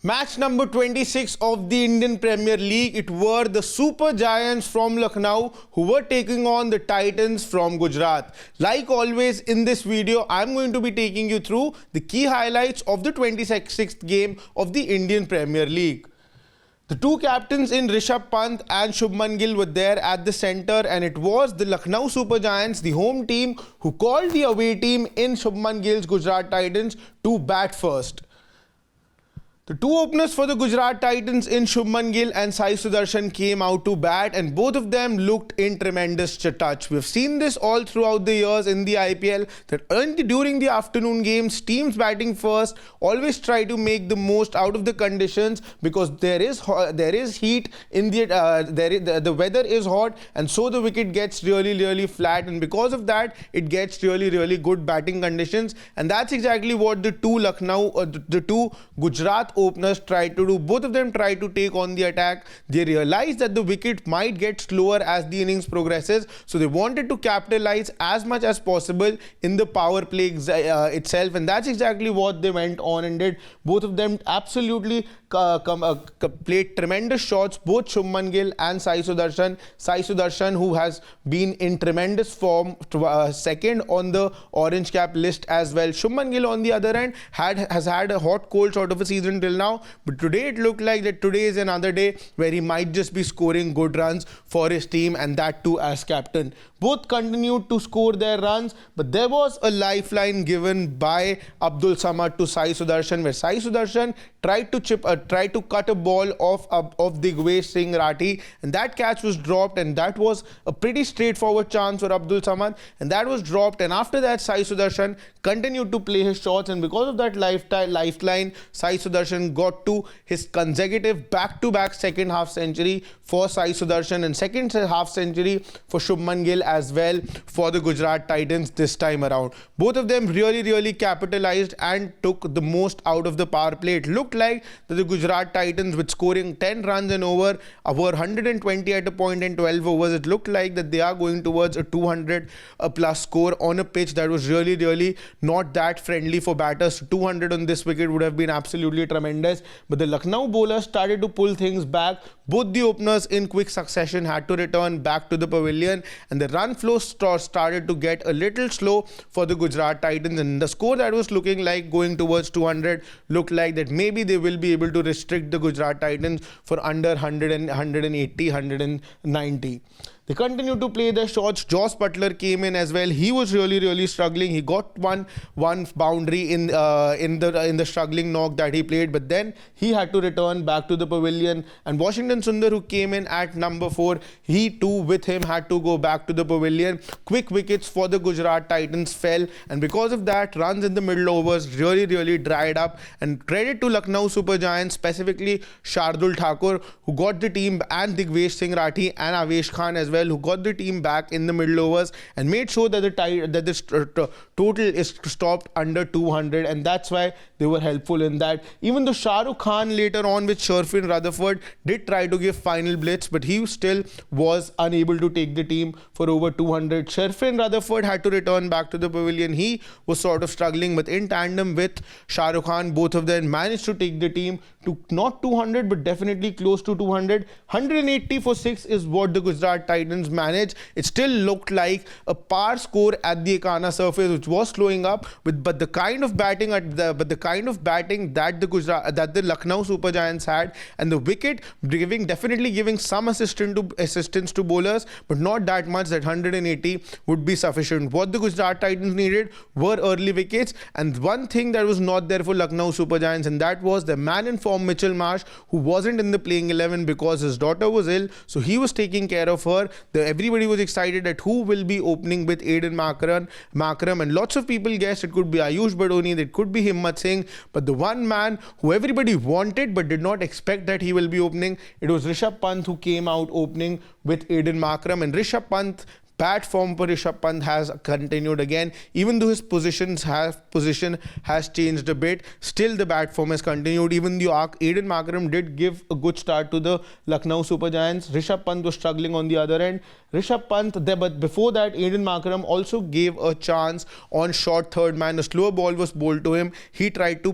Match number 26 of the Indian Premier League, it were the Super Giants from Lucknow who were taking on the Titans from Gujarat. Like always in this video, I'm going to be taking you through the key highlights of the 26th game of the Indian Premier League. The two captains in Rishabh Pant and Shubman Gill were there at the centre, and it was the Lucknow Super Giants, the home team, who called the away team in Shubman Gill's Gujarat Titans to bat first. The two openers for the Gujarat Titans in Shubman Gill and Sai Sudarshan came out to bat, and both of them looked in tremendous touch. We've seen this all throughout the years in the IPL, that during the afternoon games, teams batting first always try to make the most out of the conditions, because there is heat in the weather is hot, and so the wicket gets really flat, and because of that it gets really good batting conditions. And that's exactly what the two Gujarat openers tried to do. Both of them tried to take on the attack. They realized that the wicket might get slower as the innings progresses, so they wanted to capitalize as much as possible in the power play itself, and that's exactly what they went on and did. Both of them absolutely played tremendous shots, both Shubman Gill and Sai Sudarshan. Sai Sudarshan, who has been in tremendous form, second on the orange cap list as well. Shubman Gill, on the other hand, has had a hot cold sort of a season till now, but today it looked like that today is another day where he might just be scoring good runs for his team, and that too as captain. Both continued to score their runs, but there was a lifeline given by Abdul Samad to Sai Sudarshan, where Sai Sudarshan tried to cut a ball off Digvesh Singh Rathi, and that catch was dropped, and that was a pretty straightforward chance for Abdul Samad, and that was dropped. And after that, Sai Sudarshan continued to play his shots, and because of that lifeline, Sai Sudarshan got to his consecutive back-to-back second half century for Sai Sudarshan, and second half century for Shubman Gill as well for the Gujarat Titans this time around. Both of them really capitalized and took the most out of the power play. It looked like that the Gujarat Titans, with scoring 10 runs and over 120 at a point in 12 overs, it looked like that they are going towards a 200 plus score on a pitch that was really not that friendly for batters. 200 on this wicket would have been absolutely tremendous, but the Lucknow bowlers started to pull things back. Both the openers in quick succession had to return back to the pavilion, and the run flow started to get a little slow for the Gujarat Titans, and the score that was looking like going towards 200 looked like that maybe they will be able to restrict the Gujarat Titans for under 180, 190. They continued to play their shots. Joss Butler came in as well. He was really struggling. He got one boundary in the struggling knock that he played, but then he had to return back to the pavilion. And Washington Sundar, who came in at number 4, he too with him had to go back to the pavilion. Quick wickets for the Gujarat Titans fell, and because of that, runs in the middle overs really dried up. And credit to Lucknow Super Giants, specifically Shardul Thakur, who got the team, and Digvesh Singh Rathi and Avesh Khan as well, who got the team back in the middle overs and made sure that the total is stopped under 200, and that's why they were helpful in that. Even though Shah Rukh Khan later on with Sherfin Rutherford did try to give final blitz, but he still was unable to take the team for over 200. Sherfin Rutherford had to return back to the pavilion. He was sort of struggling, but in tandem with Shah Rukh Khan, both of them managed to take the team to not 200 but definitely close to 200. 180 for 6 is what the Gujarat Titans managed. It still looked like a par score at the Ekana surface, which was slowing up, but the kind of batting that the Lucknow Super Giants had, and the wicket definitely giving some assistance to bowlers, but not that much that 180 would be sufficient. What the Gujarat Titans needed were early wickets, and one thing that was not there for Lucknow Super Giants, and that was the man in form Mitchell Marsh, who wasn't in the playing 11 because his daughter was ill, so he was taking care of her. Everybody was excited at who will be opening with Aiden Markram, and lots of people guessed it could be Ayush Badoni, it could be Himmat Singh, but the one man who everybody wanted but did not expect that he will be opening, it was Rishabh Pant, who came out opening with Aiden Markram. And Rishabh Pant Bad form for Rishabh Pant has continued again. Even though his position has changed a bit, still the bad form has continued. Even though Aiden Markram did give a good start to the Lucknow Super Giants, Rishabh Pant was struggling on the other end. Rishabh Pant, but before that, Aiden Markram also gave a chance on short third man. A slower ball was bowled to him. He tried to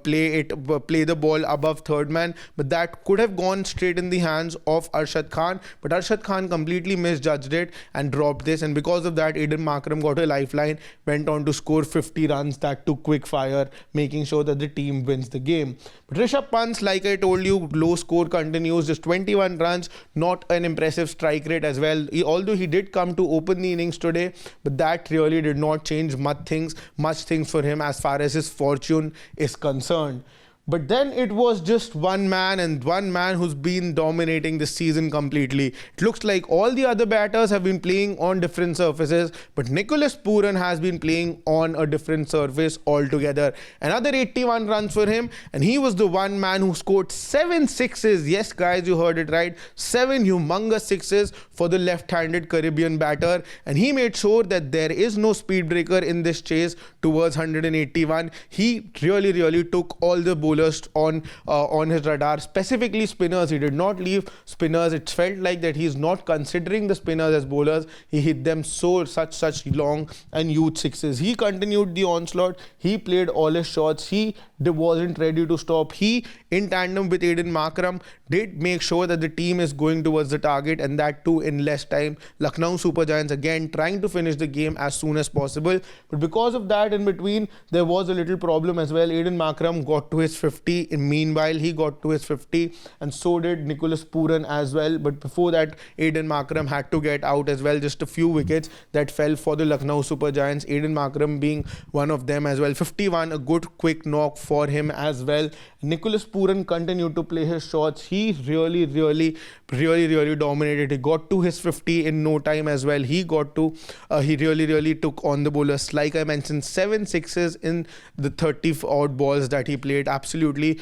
play the ball above third man, but that could have gone straight in the hands of Arshad Khan. But Arshad Khan completely misjudged it and dropped this, and because of that, Aiden Markram got a lifeline, went on to score 50 runs, that took quick fire, making sure that the team wins the game. But Rishabh Pant, like I told you, low score continues, just 21 runs, not an impressive strike rate as well. Although he did come to open the innings today, but that really did not change much things for him as far as his fortune is concerned. But then it was just one man, and one man who's been dominating this season completely. It looks like all the other batters have been playing on different surfaces, but Nicholas Pooran has been playing on a different surface altogether. Another 81 runs for him, and he was the one man who scored 7 sixes. Yes, guys, you heard it right. 7 humongous sixes for the left-handed Caribbean batter, and he made sure that there is no speed breaker in this chase towards 181. He really took all the bowlers on his radar, specifically spinners. He did not leave spinners. It felt like that he's not considering the spinners as bowlers. He hit them such long and huge sixes. He continued the onslaught. He played all his shots. He wasn't ready to stop. He, in tandem with Aiden Markram, did make sure that the team is going towards the target, and that too in less time. Lucknow Super Giants again trying to finish the game as soon as possible, but because of that, in between there was a little problem as well. Aiden Markram got to his 50. Meanwhile, he got to his 50, and so did Nicholas Pooran as well. But before that, Aiden Markram had to get out as well. Just a few wickets that fell for the Lucknow Super Giants, Aiden Markram being one of them as well. 51, a good quick knock for him as well. Nicholas Pooran continued to play his shots. He really dominated. He got to his 50 in no time as well. He really took on the bowlers. Like I mentioned, 7 sixes in the 30 odd balls that he played. Absolutely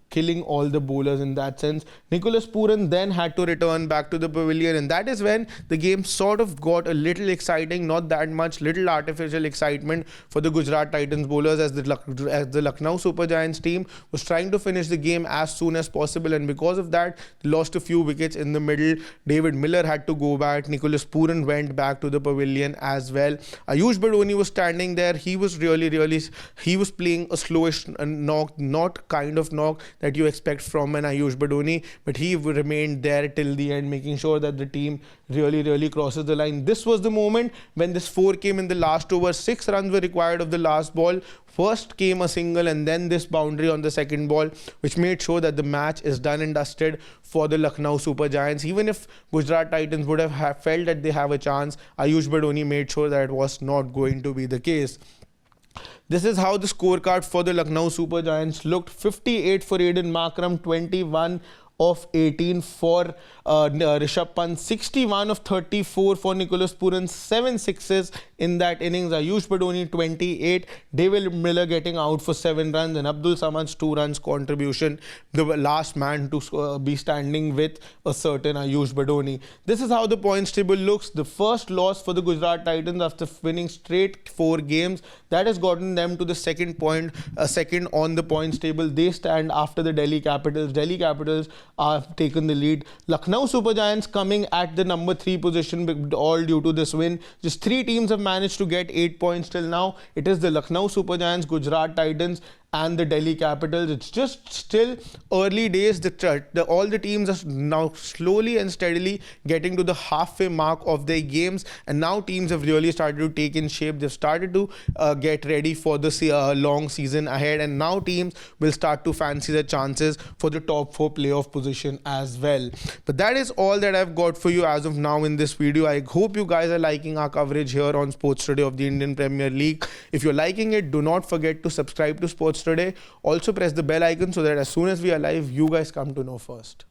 killing all the bowlers in that sense. Nicholas Pooran then had to return back to the pavilion, and that is when the game sort of got a little exciting, not that much, little artificial excitement for the Gujarat Titans bowlers as the Lucknow Super Giants team was trying to finish the game as soon as possible, and because of that, they lost a few wickets in the middle. David Miller had to go back. Nicholas Pooran went back to the pavilion as well. Ayush Badoni was standing there. He was he was playing a slowish knock, not kind of knock that you expect from an Ayush Badoni, but he remained there till the end, making sure that the team really crosses the line. This was the moment when this 4 came in the last over. 6 runs were required of the last ball. First came a single and then this boundary on the second ball, which made sure that the match is done and dusted for the Lucknow Super Giants. Even if Gujarat Titans would have felt that they have a chance, Ayush Badoni made sure that it was not going to be the case. This is how the scorecard for the Lucknow Super Giants looked. 58 for Aiden Markram, 21 of 18 for Rishabh Pant, 61 of 34 for Nicholas Pooran, 7 sixes in that innings. Ayush Badoni 28, David Miller getting out for 7 runs, and Abdul Samad's 2 runs contribution, the last man to be standing with a certain Ayush Badoni. This is how the points table looks. The first loss for the Gujarat Titans after winning straight 4 games, that has gotten them to the second on the points table. They stand after the Delhi Capitals. Delhi Capitals have taken the lead. Lucknow Super Giants coming at the number 3 position, all due to this win. Just 3 teams have managed to get 8 points till now. It is the Lucknow Super Giants, Gujarat Titans and the Delhi Capitals. It's just still early days. All the teams are now slowly and steadily getting to the halfway mark of their games, and now teams have really started to take in shape. They've started to get ready for the long season ahead, and now teams will start to fancy the chances for the top 4 playoff position as well. But that is all that I've got for you as of now in this video. I hope you guys are liking our coverage here on Sports Today of the Indian Premier League. If you're liking it, do not forget to subscribe to Sports Today. Also press the bell icon so that as soon as we are live, you guys come to know first.